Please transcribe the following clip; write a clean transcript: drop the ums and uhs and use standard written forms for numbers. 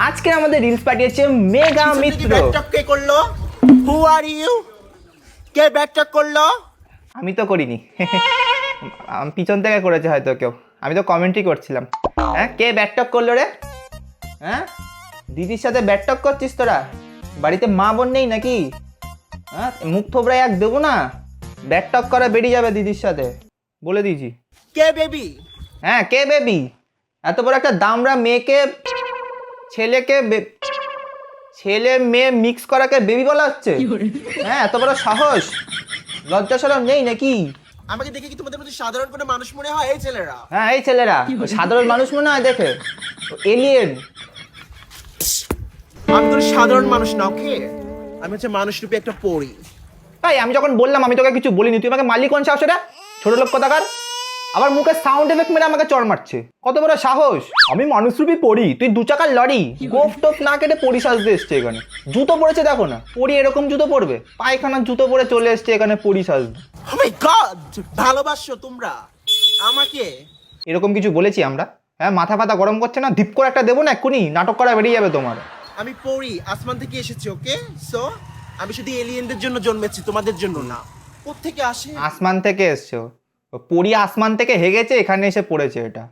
আজকে আমাদের রিলস পাঠিয়েছে মেগা মিত্র। ব্যাকটক কে করলো? হু আর ইউ? কে ব্যাকটক করলো? আমি তো করিনি, পিছন থেকে করেছে হয়তো কেউ, আমি তো কমেন্টই করছিলাম। হ্যাঁ, কে ব্যাকটক করলো রে? হ্যাঁ, দিদির সাথে ব্যাকটক করছিস তোরা? বাড়িতে মা বোন নেই নাকি? হ্যাঁ, মুখ থোবড়ায় এক দেবো না, ব্যাকটক করা বেরিয়ে যাবে দিদির সাথে, বলে দিয়েছি। কে বেবি? হ্যাঁ, কে বেবি? এত বড় একটা দামড়া মেয়েকে, ছেলে মেয়ে মিক্স করাকে বেবি বলা হচ্ছে? হ্যাঁ, এত বড় সাহস, লজ্জা শরম নেই নাকি? আমাকে দেখে কি তোমাদের মধ্যে সাধারণ কোনো মানুষ মনে হয়? এই ছেলেরা, হ্যাঁ, এই ছেলেরা সাধারণ মানুষ মনে হয় দেখে, এলিয়েন। আমি তো সাধারণ মানুষ না, ওকে? আমি হচ্ছে মানুষ রূপে একটা পরী। তাই আমি যখন বললাম আমি তোকে কিছু বলিনি, তুই আমাকে মারলি কোন সাহসে? ছোট লোক কথাকার, আবার মুখে সাউন্ড এফেক্ট মেরে আমাকে চড় মারছে। কত বড় সাহস! আমি মানুষরূপী পড়ি, তুই দু চাকার লরি, গোফ টোপ না কেটে পরি সাজতে এসছে এখানে। জুতো পরেছে দেখো না, পরি এরকম জুতো পরবে? পায়খানার জুতো পরে চলে এসছে এখানে পরি সাজতে। ও মাই গড, ভালোবাসো তোমরা আমাকে? এরকম কিছু বলেছি আমরা? হ্যাঁ, মাথা ফাতা গরম করছে না? ধিপ করে একটা দেবো না, এক্ষুনি নাটক করা বেরিয়ে যাবে তোমার। আমি পড়ি, আসমান থেকে এসেছি, ওকে? সো আমি শুধু এলিয়েনদের জন্য জন্মেছি, তোমাদের জন্য না। কোত্থেকে আসে? আসমান থেকে এসছো, পরি আসমান থেকে হেগেছে, এখানে এসে পড়েছে এটা।